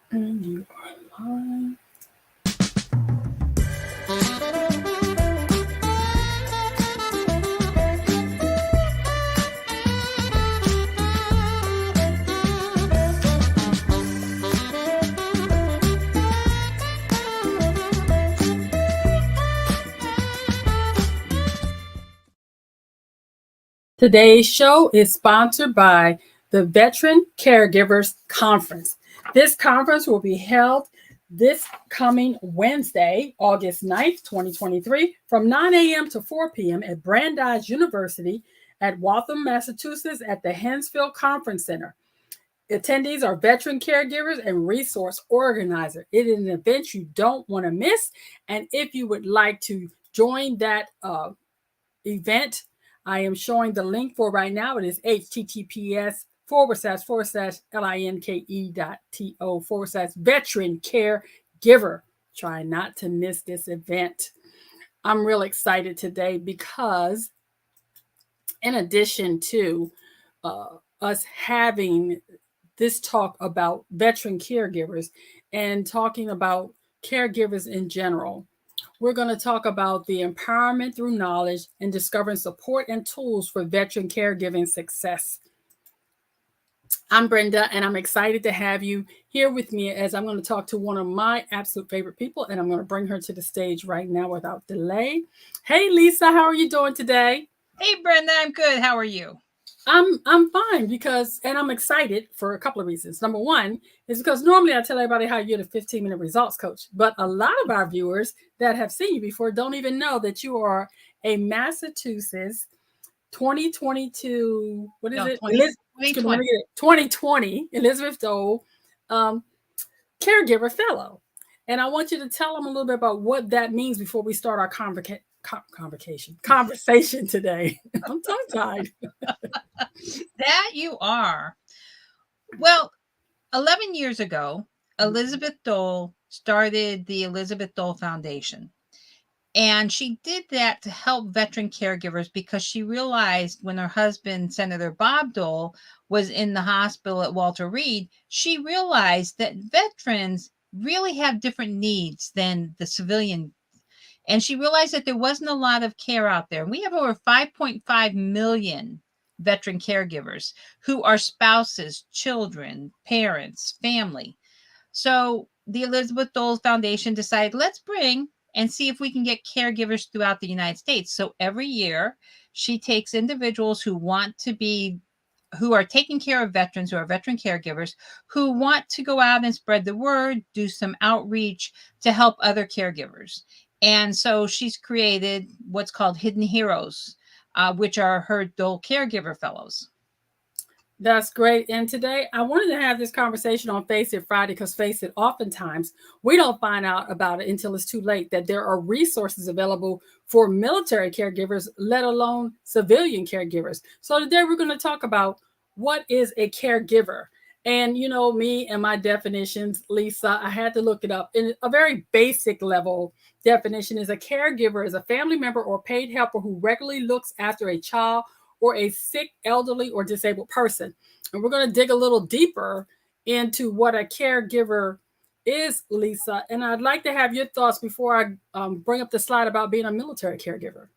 And you are live. Today's show is sponsored by the Veteran Caregivers Conference. This conference will be held this coming Wednesday, August 9th, 2023, from 9 a.m. to 4 p.m. at Brandeis University at Waltham, Massachusetts, at the Hensfield Conference Center. Attendees are veteran caregivers and resource organizers. It is an event you don't want to miss. And if you would like to join that event, I am showing the link for right now. It is https://linke.to/veteran caregiver. Try not to miss this event. I'm real excited today because, in addition to us having this talk about veteran caregivers and talking about caregivers in general, we're going to talk about the empowerment through knowledge and discovering support and tools for veteran caregiving success. I'm Brenda, and I'm excited to have you here with me as I'm going to talk to one of my absolute favorite people, and I'm going to bring her to the stage right now without delay. Hey, Lisa, how are you doing today? Hey, Brenda, I'm good. How are you? I'm fine because, and I'm excited for a couple of reasons. Number one is because normally I tell everybody how you're the 15-minute results coach, but a lot of our viewers that have seen you before don't even know that you are a Massachusetts 2022, what is it? 2020. 2020 Elizabeth Dole Caregiver Fellow. And I want you to tell them a little bit about what that means before we start our conversation today. I'm tongue-tied. That you are. Well, 11 years ago, Elizabeth Dole started the Elizabeth Dole Foundation. And she did that to help veteran caregivers because she realized when her husband, Senator Bob Dole, was in the hospital at Walter Reed, she realized that veterans really have different needs than the civilian. And she realized that there wasn't a lot of care out there. We have over 5.5 million veteran caregivers who are spouses, children, parents, family. So the Elizabeth Dole Foundation decided, let's bring and see if we can get caregivers throughout the United States. So every year she takes individuals who are taking care of veterans, who are veteran caregivers, who want to go out and spread the word, do some outreach to help other caregivers. And so she's created what's called Hidden Heroes, which are her Dole Caregiver Fellows. That's great. And today I wanted to have this conversation on Face It Friday because, face it, oftentimes we don't find out about it until it's too late that there are resources available for military caregivers, let alone civilian caregivers. So today we're going to talk about what is a caregiver. And you know, me and my definitions, Lisa, I had to look it up. In a very basic level definition is a caregiver is a family member or paid helper who regularly looks after a child or a sick, elderly, or disabled person. And we're going to dig a little deeper into what a caregiver is, Lisa. And I'd like to have your thoughts before I bring up the slide about being a military caregiver.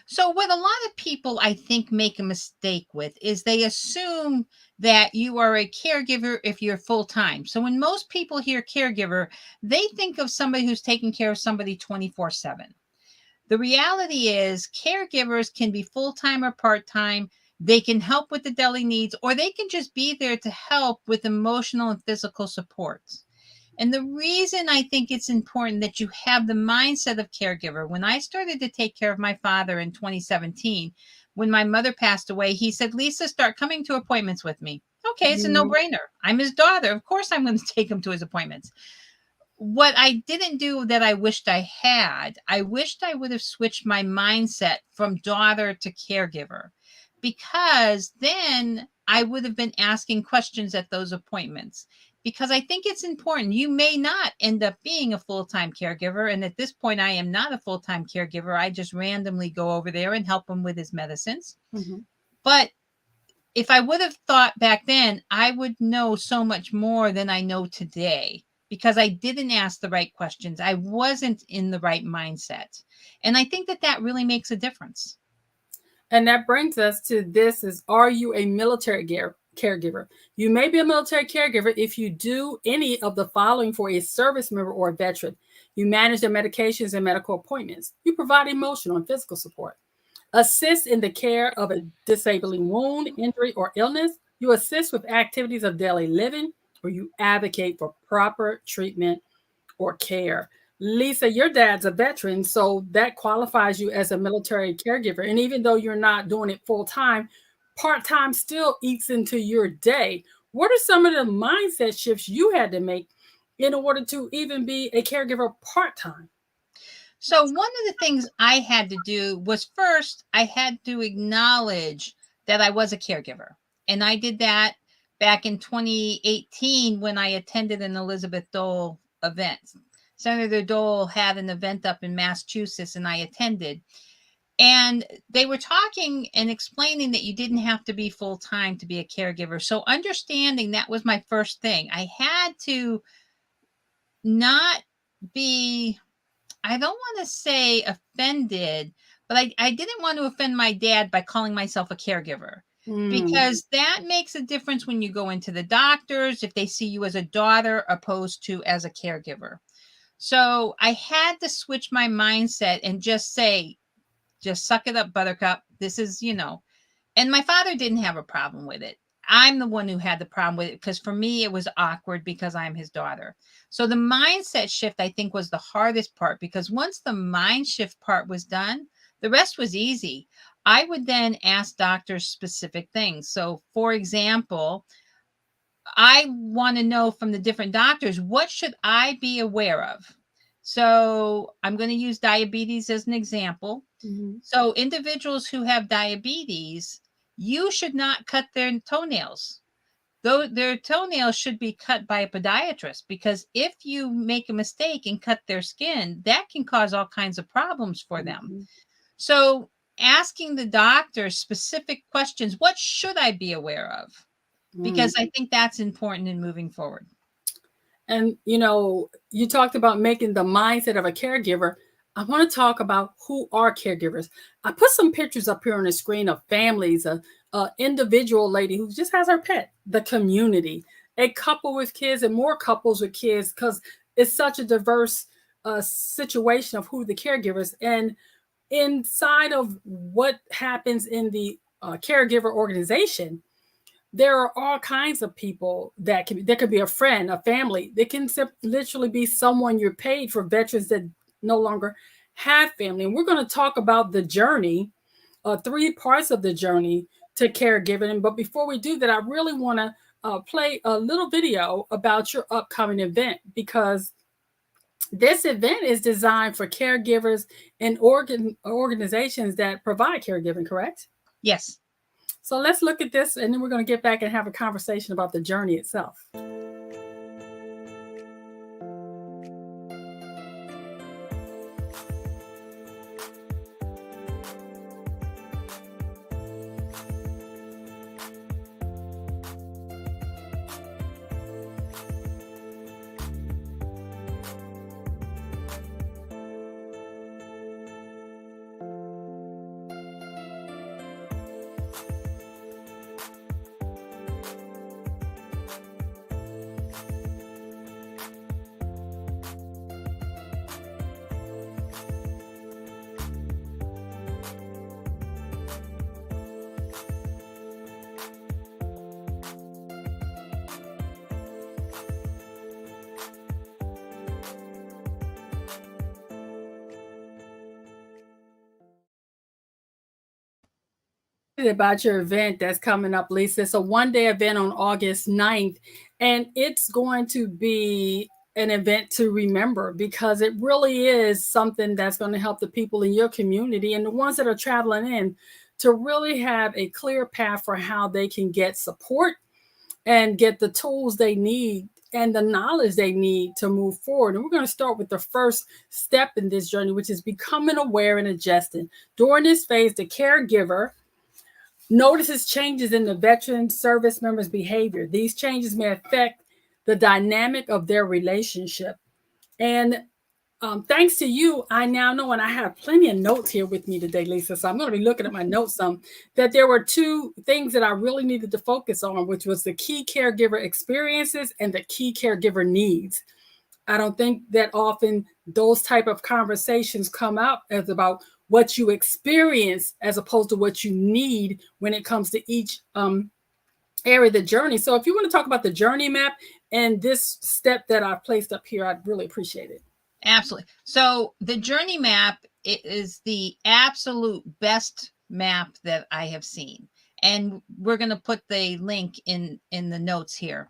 So, what a lot of people I think make a mistake with is they assume that you are a caregiver if you're full time. So, when most people hear caregiver, they think of somebody who's taking care of somebody 24/7. The reality is, caregivers can be full time or part time. They can help with the daily needs, or they can just be there to help with emotional and physical support. And the reason I think it's important that you have the mindset of caregiver, when I started to take care of my father in 2017, when my mother passed away, he said, Lisa, start coming to appointments with me. Okay, it's a no brainer. I'm his daughter. Of course, I'm going to take him to his appointments. What I didn't do that I wished I wished I would have switched my mindset from daughter to caregiver, because then I would have been asking questions at those appointments. Because I think it's important. You may not end up being a full-time caregiver. And at this point, I am not a full-time caregiver. I just randomly go over there and help him with his medicines. Mm-hmm. But if I would have thought back then, I would know so much more than I know today because I didn't ask the right questions. I wasn't in the right mindset. And I think that that really makes a difference. And that brings us to this is, are you a military caregiver? You may be a military caregiver if you do any of the following for a service member or a veteran. You manage their medications and medical appointments. You provide emotional and physical support. Assist in the care of a disabling wound, injury, or illness. You assist with activities of daily living, or you advocate for proper treatment or care. Lisa, your dad's a veteran, so that qualifies you as a military caregiver. And even though you're not doing it full time, part time still eats into your day. What are some of the mindset shifts you had to make in order to even be a caregiver part time? So, one of the things I had to do was first, I had to acknowledge that I was a caregiver. And I did that back in 2018 when I attended an Elizabeth Dole event. Senator Dole had an event up in Massachusetts, and I attended. And they were talking and explaining that you didn't have to be full time to be a caregiver. So, understanding that was my first thing. I had to not be, I don't want to say offended, but I didn't want to offend my dad by calling myself a caregiver because that makes a difference when you go into the doctors, if they see you as a daughter opposed to as a caregiver. So I had to switch my mindset and just say, just suck it up, buttercup. This is, and my father didn't have a problem with it. I'm the one who had the problem with it because for me, it was awkward because I'm his daughter. So the mindset shift, I think, was the hardest part because once the mind shift part was done, the rest was easy. I would then ask doctors specific things. So, for example, I want to know from the different doctors, what should I be aware of? So I'm going to use diabetes as an example. Mhm. So individuals who have diabetes, you should not cut their toenails. Though their toenails should be cut by a podiatrist because if you make a mistake and cut their skin, that can cause all kinds of problems for them. Mhm. So asking the doctor specific questions, what should I be aware of? Mm. Because I think that's important in moving forward. And you talked about making the mindset of a caregiver. I want to talk about who are caregivers. I put some pictures up here on the screen of families, a individual lady who just has her pet, the community, a couple with kids, and more couples with kids, because it's such a diverse situation of who the caregivers. And inside of what happens in the caregiver organization, there are all kinds of people that can, there could be a friend, a family. It can literally be someone you're paid for veterans that no longer have family. And we're going to talk about the journey, three parts of the journey to caregiving. But before we do that, I really want to play a little video about your upcoming event, because this event is designed for caregivers and organizations that provide caregiving, correct? Yes. So let's look at this, and then we're going to get back and have a conversation about the journey itself. About your event that's coming up, Lisa. It's a one-day event on August 9th, and it's going to be an event to remember because it really is something that's going to help the people in your community and the ones that are traveling in to really have a clear path for how they can get support and get the tools they need and the knowledge they need to move forward. And we're going to start with the first step in this journey, which is becoming aware and adjusting. During this phase, the caregiver notices changes in the veteran service member's behavior. These changes may affect the dynamic of their relationship. And thanks to you, I now know, and I have plenty of notes here with me today, Lisa. So I'm going to be looking at my notes that there were two things that I really needed to focus on, which was the key caregiver experiences and the key caregiver needs. I don't think that often those type of conversations come out as about what you experience as opposed to what you need when it comes to each area of the journey. So if you want to talk about the journey map and this step that I've placed up here, I'd really appreciate it. Absolutely. So the journey map is the absolute best map that I have seen. And we're going to put the link in the notes here.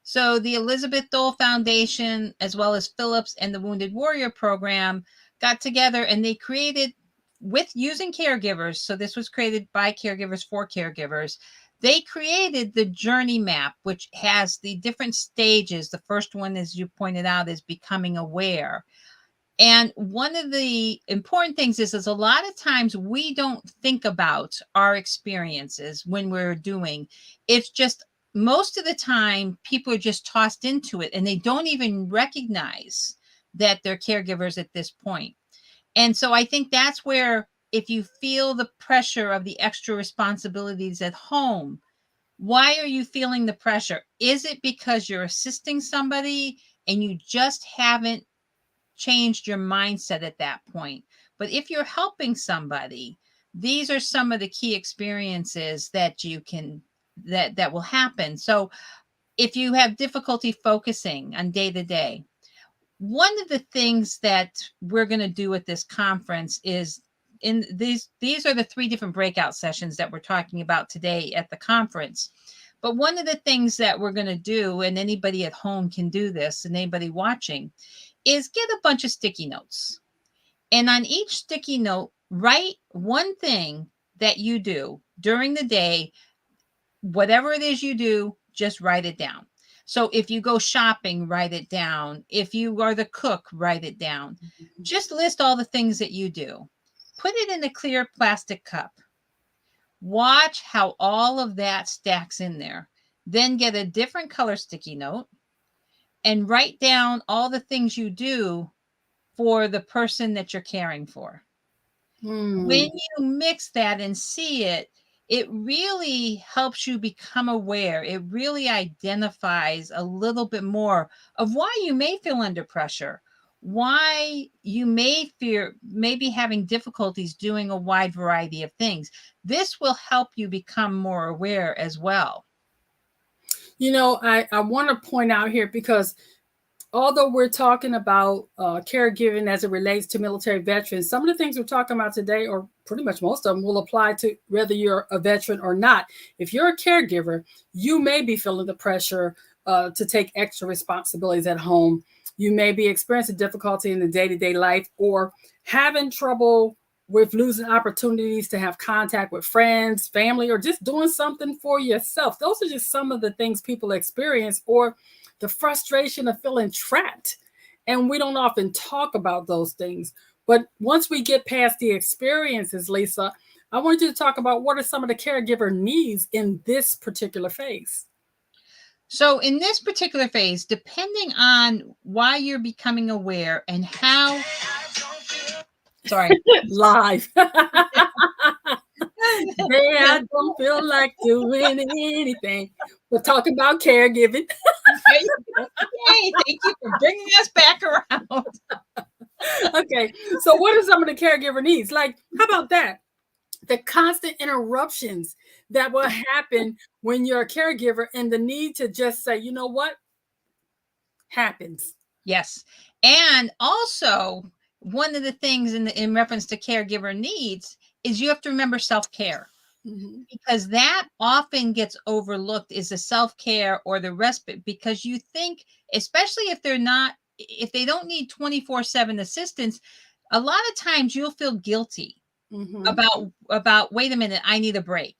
So the Elizabeth Dole Foundation, as well as Phillips and the Wounded Warrior Program, got together and they created, with using caregivers, so this was created by caregivers for caregivers, they created the journey map, which has the different stages. The first one, as you pointed out, is becoming aware. And one of the important things is a lot of times we don't think about our experiences when we're doing. It's just most of the time people are just tossed into it and they don't even recognize that they're caregivers at this point. And so I think that's where, if you feel the pressure of the extra responsibilities at home, why are you feeling the pressure? Is it because you're assisting somebody and you just haven't changed your mindset at that point? But if you're helping somebody, these are some of the key experiences that you can that will happen. So if you have difficulty focusing on day to day, one of the things that we're going to do at this conference is, in these are the 3 different breakout sessions that we're talking about today at the conference. But one of the things that we're going to do, and anybody at home can do this, and anybody watching, is get a bunch of sticky notes. And on each sticky note, write one thing that you do during the day. Whatever it is you do, just write it down. So if you go shopping, write it down. If you are the cook, write it down. Just list all the things that you do. Put it in a clear plastic cup. Watch how all of that stacks in there. Then get a different color sticky note and write down all the things you do for the person that you're caring for. When you mix that and see it, it really helps you become aware. It really identifies a little bit more of why you may feel under pressure, why you may be having difficulties doing a wide variety of things. This will help you become more aware as well. You know, I want to point out here, because although we're talking about caregiving as it relates to military veterans, some of the things we're talking about today, or pretty much most of them, will apply to whether you're a veteran or not. If you're a caregiver, you may be feeling the pressure to take extra responsibilities at home. You may be experiencing difficulty in the day-to-day life, or having trouble with losing opportunities to have contact with friends, family, or just doing something for yourself. Those are just some of the things people experience, or the frustration of feeling trapped. And we don't often talk about those things. But once we get past the experiences, Lisa, I want you to talk about what are some of the caregiver needs in this particular phase. So in this particular phase, depending on why you're becoming aware and how, sorry, live. I don't feel like doing anything. We're talking about caregiving. Yay, thank you for bringing us back around. Okay, so what are some of the caregiver needs? Like, how about that? The constant interruptions that will happen when you're a caregiver, and the need to just say, you know what, happens. Yes. And also, one of the things in reference to caregiver needs is you have to remember self-care. Mm-hmm. Because that often gets overlooked, is the self-care or the respite, because you think, especially if they don't need 24/7 assistance, a lot of times you'll feel guilty about, wait a minute, I need a break.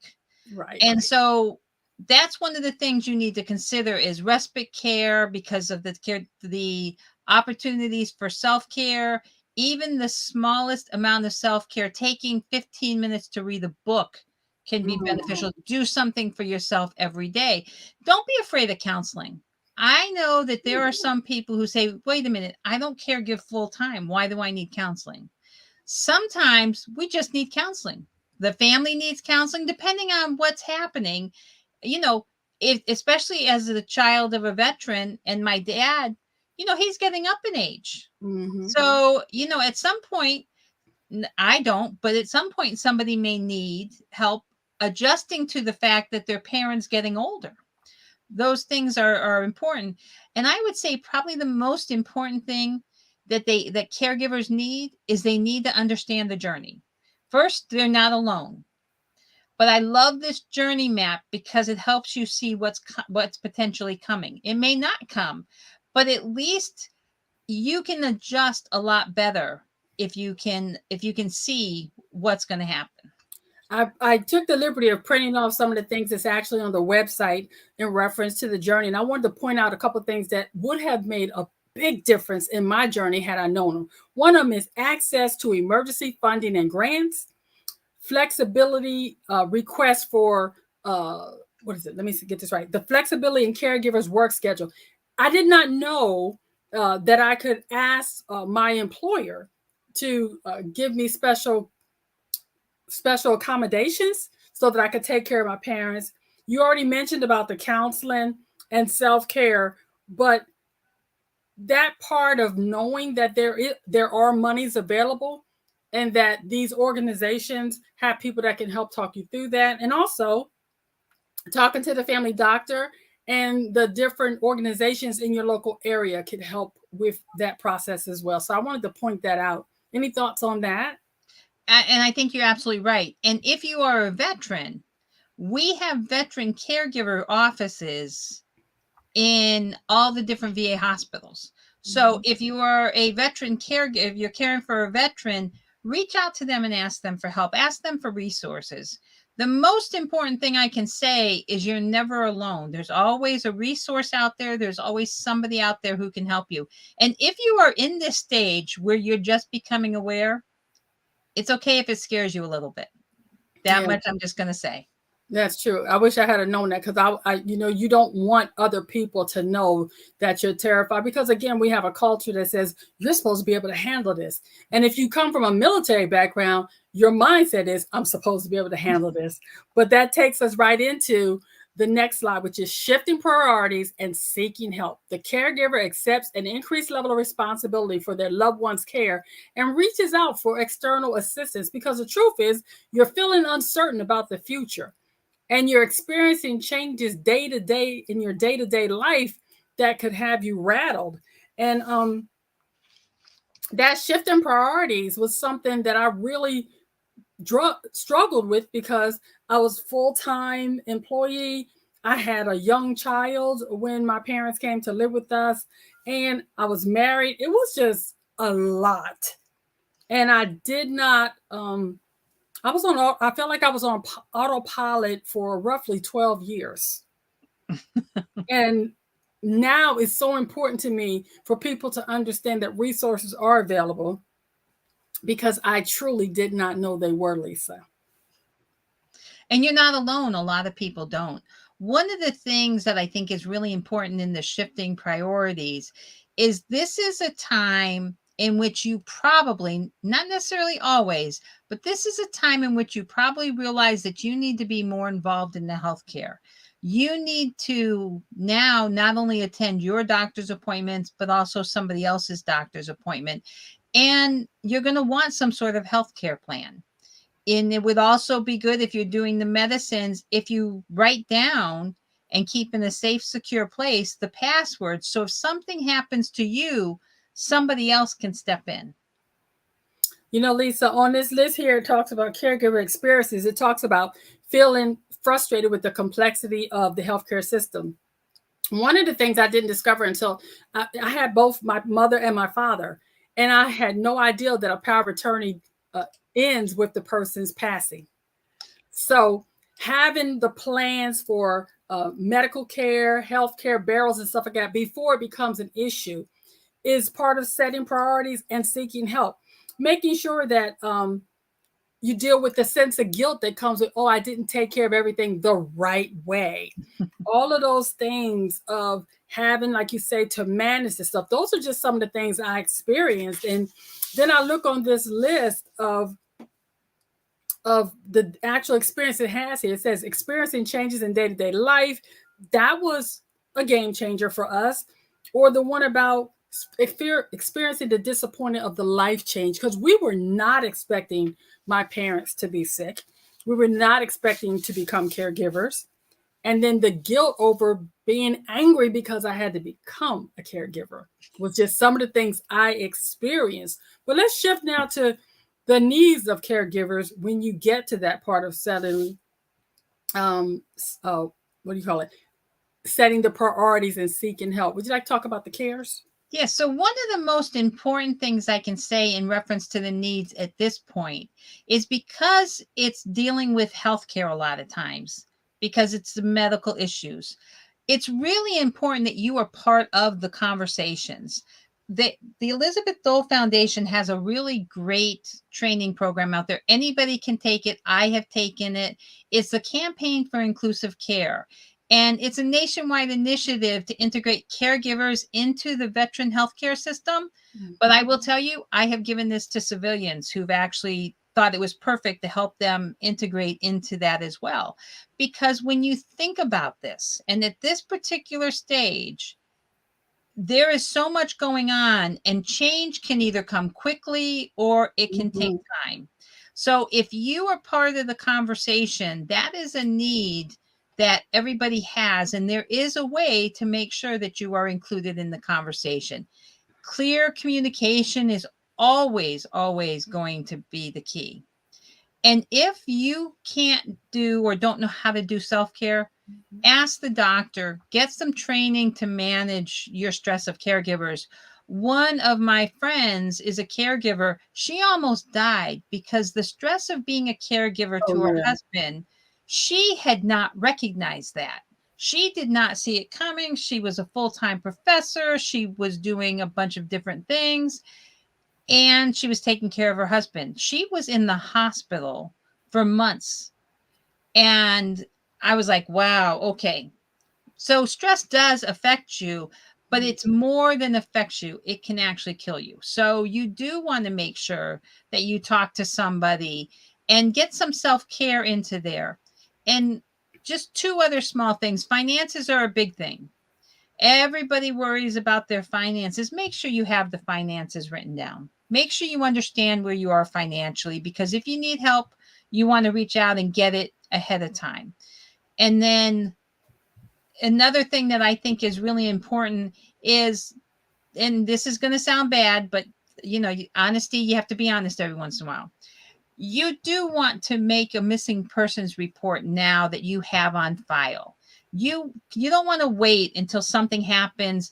Right. And so that's one of the things you need to consider is respite care, because of the opportunities for self-care. Even the smallest amount of self-care, taking 15 minutes to read a book, can be beneficial. Do something for yourself every day. Don't be afraid of counseling. I know that there are some people who say, wait a minute, I don't caregive full time. Why do I need counseling? Sometimes we just need counseling. The family needs counseling depending on what's happening. You know, if, especially as the child of a veteran and my dad, he's getting up in age. Mm-hmm. So, at some point, I don't, but at some point, somebody may need help adjusting to the fact that their parents getting older. Those things are important. And I would say probably the most important thing that caregivers need is they need to understand the journey. First, they're not alone. But I love this journey map because it helps you see what's potentially coming. It may not come, but at least you can adjust a lot better if you can see what's going to happen. I took the liberty of printing off some of the things that's actually on the website in reference to the journey. And I wanted to point out a couple of things that would have made a big difference in my journey had I known them. One of them is access to emergency funding and grants, flexibility requests for, what is it? Let me get this right. The flexibility in caregivers' work schedule. I did not know that I could ask my employer to give me special accommodations so that I could take care of my parents. You already mentioned about the counseling and self-care, but that part of knowing that there are monies available and that these organizations have people that can help talk you through that, and also talking to the family doctor and the different organizations in your local area can help with that process as well. So I wanted to point that out. Any thoughts on that? And I think you're absolutely right. And if you are a veteran, we have veteran caregiver offices in all the different VA hospitals. So if you are a veteran caregiver, if you're caring for a veteran, reach out to them and ask them for help. Ask them for resources. The most important thing I can say is you're never alone. There's always a resource out there. There's always somebody out there who can help you. And if you are in this stage where you're just becoming aware, it's okay if it scares you a little bit. That much I'm just going to say. That's true. I wish I had known that because I, you don't want other people to know that you're terrified because again, we have a culture that says you're supposed to be able to handle this. And if you come from a military background, your mindset is I'm supposed to be able to handle this. But that takes us right into the next slide, which is shifting priorities and seeking help. The caregiver accepts an increased level of responsibility for their loved one's care and reaches out for external assistance because the truth is you're feeling uncertain about the future. And you're experiencing changes day to day in your day-to-day life that could have you rattled. And that shift in priorities was something that I really struggled with because I was full-time employee. I had a young child when my parents came to live with us, and I was married. It was just a lot. And I did not I felt like I was on autopilot for roughly 12 years. And now it's so important to me for people to understand that resources are available because I truly did not know they were, Lisa. And you're not alone. A lot of people don't. One of the things that I think is really important in the shifting priorities is this is a time in which you probably, not necessarily always, but this is a time in which you probably realize that you need to be more involved in the healthcare. You need to now not only attend your doctor's appointments, but also somebody else's doctor's appointment. And you're going to want some sort of healthcare plan. And it would also be good if you're doing the medicines, if you write down and keep in a safe, secure place the password. So if something happens to you, somebody else can step in. Lisa, on this list here, it talks about caregiver experiences. It talks about feeling frustrated with the complexity of the healthcare system. One of the things I didn't discover until I had both my mother and my father, and I had no idea that a power of attorney ends with the person's passing. So having the plans for medical care, healthcare, barrels, and stuff like that before it becomes an issue is part of setting priorities and seeking help. Making sure that you deal with the sense of guilt that comes with, oh, I didn't take care of everything the right way. All of those things of having, like you say, to manage the stuff. Those are just some of the things I experienced. And then I look on this list of the actual experience it has here. It says experiencing changes in day-to-day life. That was a game changer for us. Or the one about experiencing the disappointment of the life change, because we were not expecting my parents to be sick. We were not expecting to become caregivers. And then the guilt over being angry because I had to become a caregiver was just some of the things I experienced. But let's shift now to the needs of caregivers when you get to that part of setting, um, what do you call it? Setting the priorities and seeking help. Would you like to talk about the cares? Yeah, so one of the most important things I can say in reference to the needs at this point is because it's dealing with healthcare a lot of times, because it's the medical issues. It's really important that you are part of the conversations. The Elizabeth Dole Foundation has a really great training program out there. Anybody can take it. I have taken it. It's the Campaign for Inclusive Care. And it's a nationwide initiative to integrate caregivers into the veteran healthcare system. But I will tell you, I have given this to civilians who've actually thought it was perfect to help them integrate into that as well. Because when you think about this, and at this particular stage, there is so much going on, and change can either come quickly or it can take time. So if you are part of the conversation, that is a need that everybody has, and there is a way to make sure that you are included in the conversation. Clear communication is always, always going to be the key. And if you can't do or don't know how to do self care, ask the doctor, get some training to manage your stress of caregivers. One of my friends is a caregiver. She almost died because the stress of being a caregiver Oh, to her yeah. husband, she had not recognized that. She did not see it coming. She was a full time professor. She was doing a bunch of different things, and she was taking care of her husband. She was in the hospital for months. And I was like, wow, okay. So stress does affect you, but it's more than affects you. It can actually kill you. So you do want to make sure that you talk to somebody and get some self-care into there. And just two other small things. Finances are a big thing. Everybody worries about their finances. Make sure you have the finances written down. Make sure you understand where you are financially, because if you need help, you want to reach out and get it ahead of time. And then another thing that I think is really important is, and this is going to sound bad, but honesty, you have to be honest every once in a while. You do want to make a missing persons report now that you have on file. You don't want to wait until something happens.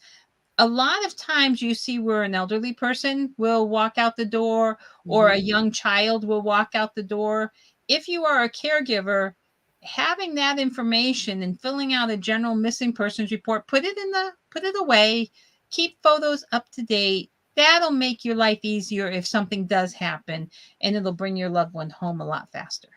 A lot of times you see where an elderly person will walk out the door, or a young child will walk out the door. If you are a caregiver, having that information and filling out a general missing persons report, put it away, keep photos up to date. That'll make your life easier if something does happen, and it'll bring your loved one home a lot faster.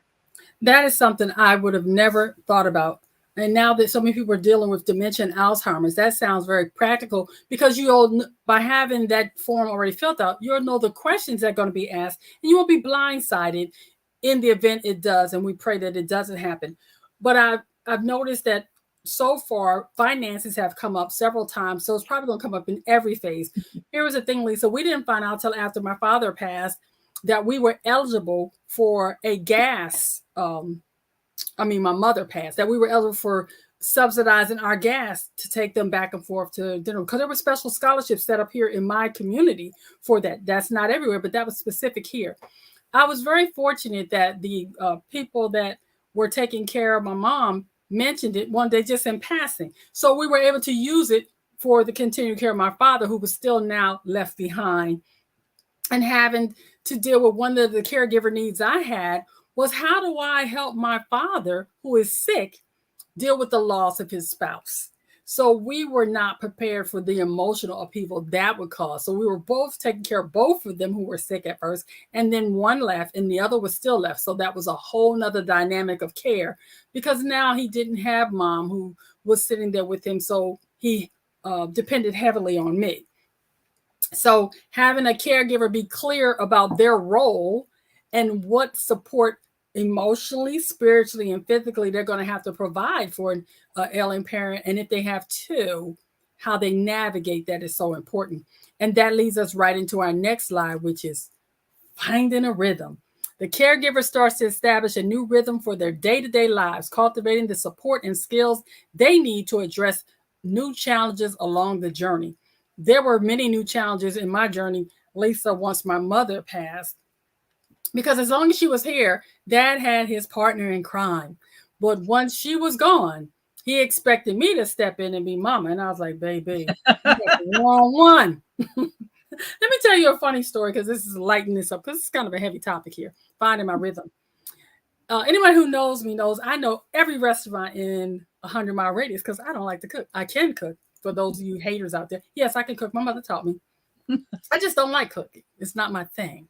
That is something I would have never thought about. And now that so many people are dealing with dementia and Alzheimer's, that sounds very practical, because you'll, by having that form already filled out, you'll know the questions that are going to be asked, and you won't be blindsided in the event it does. And we pray that it doesn't happen. But I've noticed that so far finances have come up several times, so it's probably going to come up in every phase. Here was the thing, Lisa. We didn't find out until after my father passed that we were eligible for a gas. My mother passed, that we were eligible for subsidizing our gas to take them back and forth to dinner, because there were special scholarships set up here in my community for that. That's not everywhere, but that was specific here. I was very fortunate that the people that were taking care of my mom mentioned it one day just in passing. So we were able to use it for the continued care of my father, who was still now left behind. And having to deal with one of the caregiver needs I had was, how do I help my father, who is sick, deal with the loss of his spouse? So we were not prepared for the emotional upheaval that would cause. So we were both taking care of both of them who were sick at first, and then one left and the other was still left. So that was a whole nother dynamic of care, because now he didn't have mom who was sitting there with him. So he depended heavily on me. So having a caregiver be clear about their role and what support emotionally, spiritually, and physically they're going to have to provide for an ailing parent, and if they have two, how they navigate that is so important. And that leads us right into our next slide, which is finding a rhythm. The caregiver starts to establish a new rhythm for their day-to-day lives, cultivating the support and skills they need to address new challenges along the journey. There were many new challenges in my journey, Lisa, once my mother passed, because as long as she was here, Dad had his partner in crime. But once she was gone, he expected me to step in and be mama. And I was like, baby, you got the wrong one. Let me tell you a funny story, because this is lighting this up, because it's kind of a heavy topic here, finding my rhythm. Anyone who knows me knows I know every restaurant in a 100-mile radius, because I don't like to cook. I can cook, for those of you haters out there. Yes, I can cook. My mother taught me. I just don't like cooking. It's not my thing.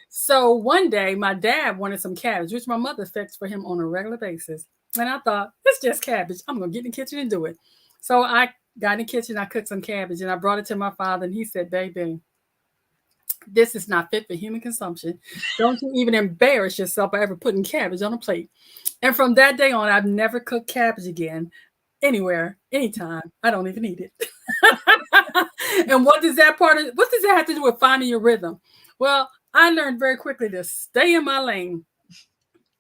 So one day, my dad wanted some cabbage, which my mother fixed for him on a regular basis. And I thought, it's just cabbage. I'm going to get in the kitchen and do it. So I got in the kitchen, I cooked some cabbage, and I brought it to my father, and he said, baby, this is not fit for human consumption. Don't you even embarrass yourself by ever putting cabbage on a plate. And from that day on, I've never cooked cabbage again, anywhere, anytime. I don't even eat it. And what does that have to do with finding your rhythm? Well, I learned very quickly to stay in my lane.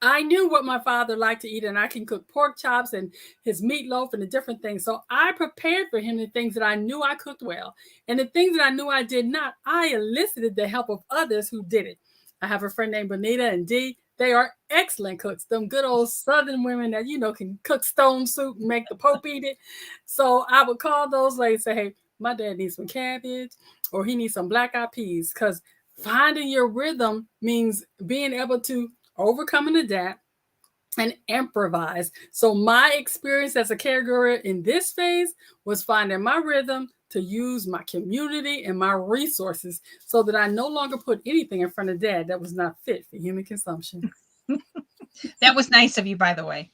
I knew what my father liked to eat, and I can cook pork chops and his meatloaf and the different things. So I prepared for him the things that I knew I cooked well. And the things that I knew I did not, I elicited the help of others who did it. I have a friend named Bonita and Dee. They are excellent cooks. Them good old Southern women that, can cook stone soup and make the Pope eat it. So I would call those ladies and say, hey, my dad needs some cabbage, or he needs some black-eyed peas, because finding your rhythm means being able to overcome and adapt and improvise. So my experience as a caregiver in this phase was finding my rhythm to use my community and my resources so that I no longer put anything in front of Dad that was not fit for human consumption. That was nice of you, by the way.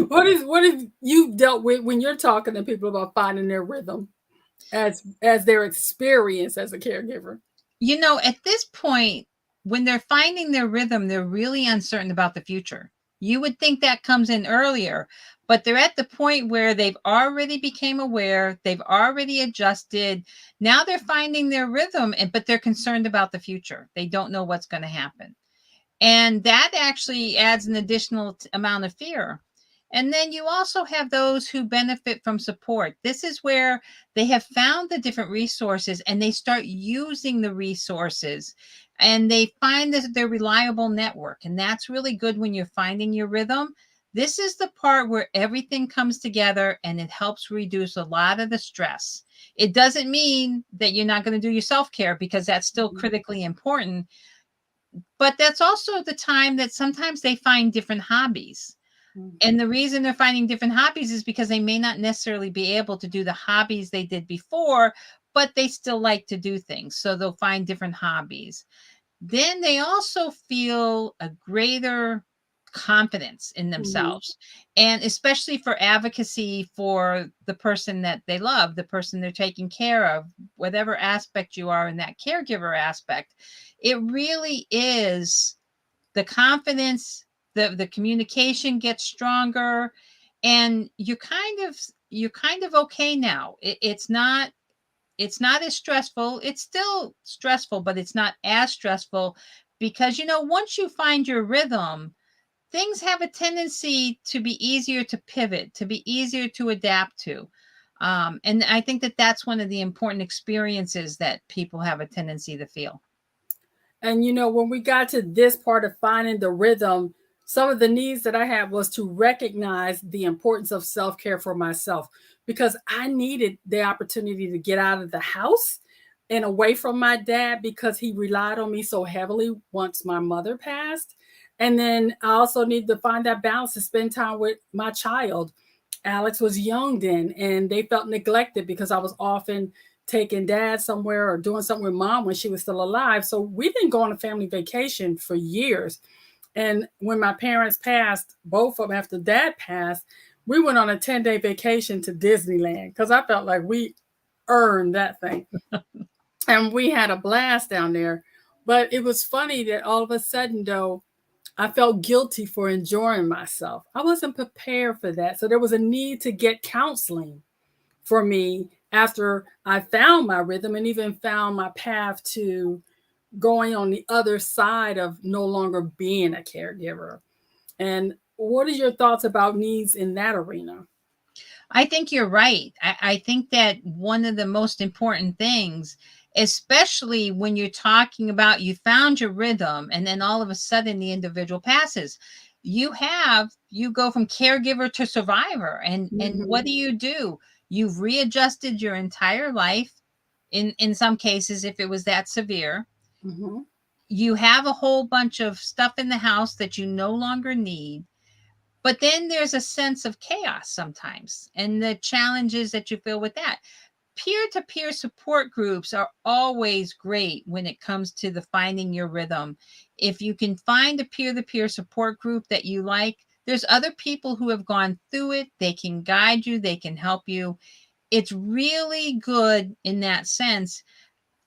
What have you dealt with when you're talking to people about finding their rhythm as their experience as a caregiver? At this point, when they're finding their rhythm, they're really uncertain about the future. You would think that comes in earlier, but they're at the point where they've already became aware, they've already adjusted. Now they're finding their rhythm, but they're concerned about the future. They don't know what's going to happen. And that actually adds an additional amount of fear. And then you also have those who benefit from support. This is where they have found the different resources and they start using the resources and they find that they're reliable network. And that's really good when you're finding your rhythm. This is the part where everything comes together and it helps reduce a lot of the stress. It doesn't mean that you're not going to do your self-care, because that's still critically important. But that's also the time that sometimes they find different hobbies. And the reason they're finding different hobbies is because they may not necessarily be able to do the hobbies they did before, but they still like to do things. So they'll find different hobbies. Then they also feel a greater confidence in themselves, and especially for advocacy for the person that they love, the person they're taking care of, whatever aspect you are in that caregiver aspect. It really is the confidence, the communication gets stronger, and you're kind of okay now. It's not as stressful. It's still stressful, but it's not as stressful, because once you find your rhythm, things have a tendency to be easier to pivot, to be easier to adapt to. And I think that that's one of the important experiences that people have a tendency to feel. And when we got to this part of finding the rhythm, some of the needs that I had was to recognize the importance of self-care for myself, because I needed the opportunity to get out of the house and away from my dad, because he relied on me so heavily once my mother passed. And then I also need to find that balance to spend time with my child. Alex was young then, and they felt neglected because I was often taking dad somewhere or doing something with mom when she was still alive. So we didn't go on a family vacation for years. And when my parents passed, both of them after dad passed, we went on a 10-day vacation to Disneyland because I felt like we earned that thing. And we had a blast down there. But it was funny that all of a sudden, though, I felt guilty for enjoying myself. I wasn't prepared for that. So there was a need to get counseling for me after I found my rhythm and even found my path to going on the other side of no longer being a caregiver. And what are your thoughts about needs in that arena? I think you're right. I think that one of the most important things, especially when you're talking about you found your rhythm and then all of a sudden the individual passes, you go from caregiver to survivor. And what Mm-hmm. do? You've readjusted your entire life in some cases if it was that severe. Mm-hmm. You have a whole bunch of stuff in the house that you no longer need, but then there's a sense of chaos sometimes and the challenges that you feel with that. Peer-to-peer support groups are always great when it comes to the finding your rhythm. If you can find a peer-to-peer support group that you like, there's other people who have gone through it. They can guide you, they can help you. It's really good in that sense.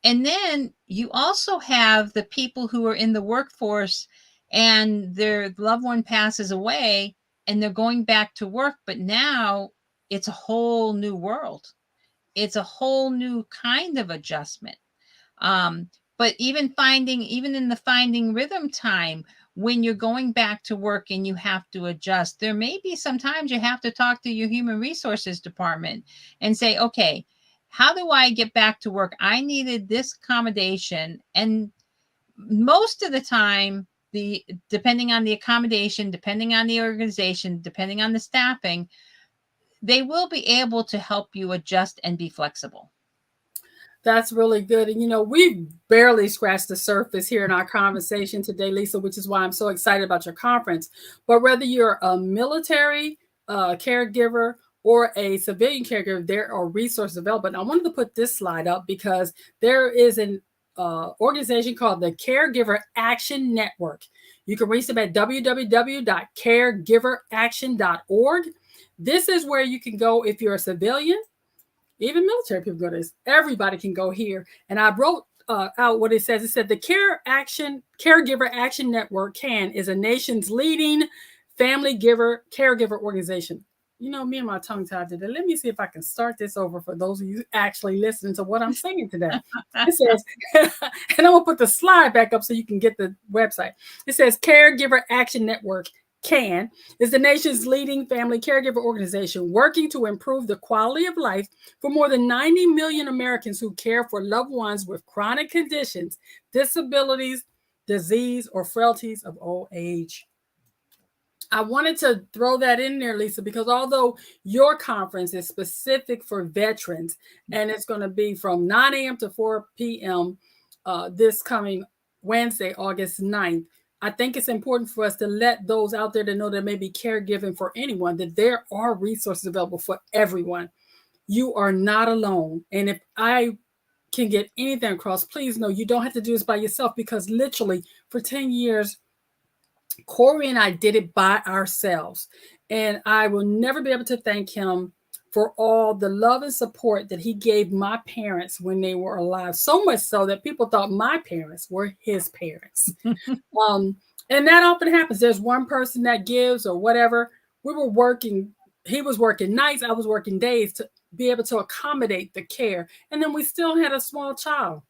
And then you also have the people who are in the workforce and their loved one passes away and they're going back to work, but now it's a whole new world. It's a whole new kind of adjustment. Um, but even in the finding rhythm time, when you're going back to work and you have to adjust, there may be sometimes you have to talk to your human resources department and say, okay, how do I get back to work? I needed this accommodation. And most of the time, the depending on the accommodation, depending on the organization, depending on the staffing, they will be able to help you adjust and be flexible. That's really good. And we've barely scratched the surface here in our conversation today, Lisa, which is why I'm so excited about your conference. But whether you're a military caregiver or a civilian caregiver, there are resources available. And I wanted to put this slide up because there is an organization called the Caregiver Action Network. You can reach them at www.caregiveraction.org. This is where you can go if you're a civilian, even military people go to this. Everybody can go here. And I wrote out what it says. It said the Caregiver Action Network CAN is a nation's leading family caregiver organization. Me and my tongue tied today. Let me see if I can start this over for those of you actually listening to what I'm saying today. It says, and I'm gonna put the slide back up so you can get the website. It says Caregiver Action Network CAN is the nation's leading family caregiver organization working to improve the quality of life for more than 90 million Americans who care for loved ones with chronic conditions, disabilities, disease, or frailties of old age. I wanted to throw that in there, Lisa, because although your conference is specific for veterans and it's going to be from 9 a.m. to 4 p.m. This coming Wednesday, August 9th, I think it's important for us to let those out there that know that may be caregiving for anyone, that there are resources available for everyone. You are not alone. And if I can get anything across, please know you don't have to do this by yourself, because literally for 10 years, Corey and I did it by ourselves. And I will never be able to thank him for all the love and support that he gave my parents when they were alive. So much so that people thought my parents were his parents. Um, and that often happens. There's one person that gives or whatever. We were working, he was working nights, I was working days to be able to accommodate the care. And then we still had a small child.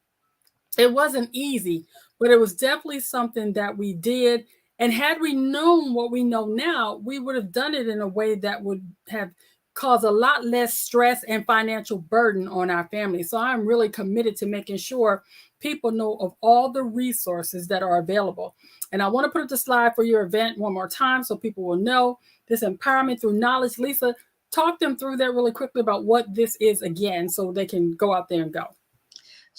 It wasn't easy, but it was definitely something that we did. And had we known what we know now, we would have done it in a way that would have caused a lot less stress and financial burden on our family. So I'm really committed to making sure people know of all the resources that are available. And I want to put up the slide for your event one more time so people will know this empowerment through knowledge. Lisa, talk them through that really quickly about what this is again so they can go out there and go.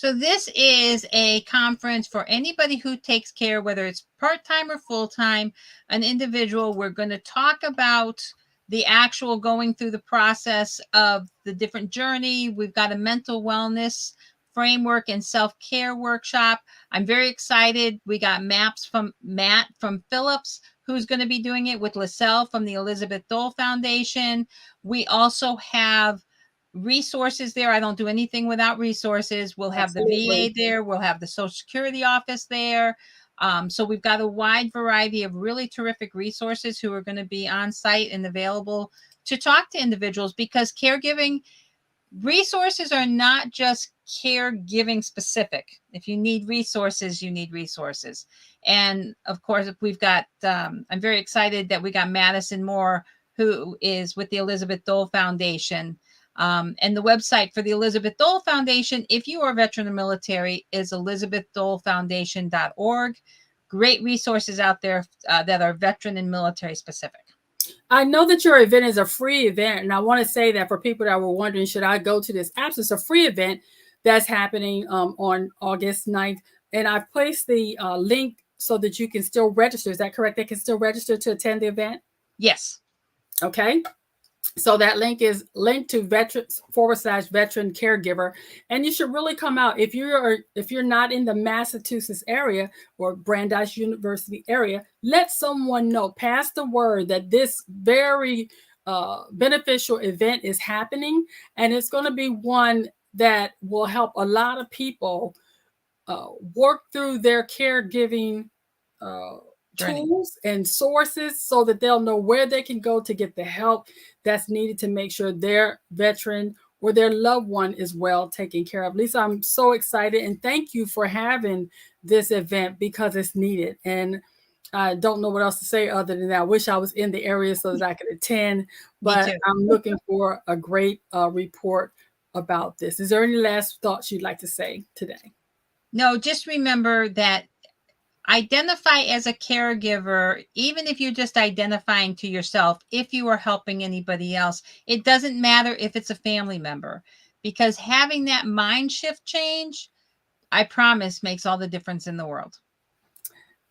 So this is a conference for anybody who takes care, whether it's part-time or full-time, an individual. We're going to talk about the actual going through the process of the different journey. We've got a mental wellness framework and self-care workshop. I'm very excited. We got maps from Matt from Phillips, who's going to be doing it, with Lacelle from the Elizabeth Dole Foundation. We also have resources there. I don't do anything without resources. We'll have Absolutely. the VA there. We'll have the Social Security office there. So we've got a wide variety of really terrific resources who are going to be on site and available to talk to individuals, because caregiving resources are not just caregiving specific. If you need resources, you need resources. And of course, we've got, I'm very excited that we got Madison Moore, who is with the Elizabeth Dole Foundation. And the website for the Elizabeth Dole Foundation, if you are a veteran or military, is elizabethdolefoundation.org. Great resources out there that are veteran and military specific. I know that your event is a free event, and I want to say that for people that were wondering, should I go to this? Absolutely, it's a free event that's happening on August 9th, and I've placed the link so that you can still register. Is that correct? They can still register to attend the event? Yes. Okay. So that link is linked to veterans/veteran caregiver, and you should really come out if you're not in the Massachusetts area or Brandeis University area. Let someone know. Pass the word that this very beneficial event is happening, and it's going to be one that will help a lot of people work through their caregiving tools and sources so that they'll know where they can go to get the help that's needed to make sure their veteran or their loved one is well taken care of. Lisa, I'm so excited, and thank you for having this event because it's needed. And I don't know what else to say other than that. I wish I was in the area so that I could attend, but I'm looking for a great report about this. Is there any last thoughts you'd like to say today? No, just remember that identify as a caregiver, even if you're just identifying to yourself, if you are helping anybody else. It doesn't matter if it's a family member, because having that mind shift change, I promise, makes all the difference in the world.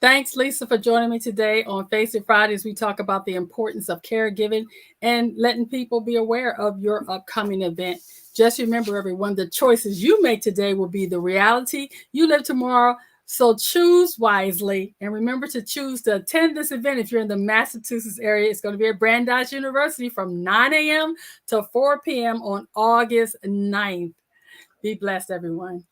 Thanks, Lisa, for joining me today on Face It Fridays. We talk about the importance of caregiving and letting people be aware of your upcoming event. Just remember, everyone, the choices you make today will be the reality you live tomorrow. So choose wisely, and remember to choose to attend this event if you're in the Massachusetts area. It's going to be at Brandeis University from 9 a.m. to 4 p.m. on August 9th. Be blessed, everyone.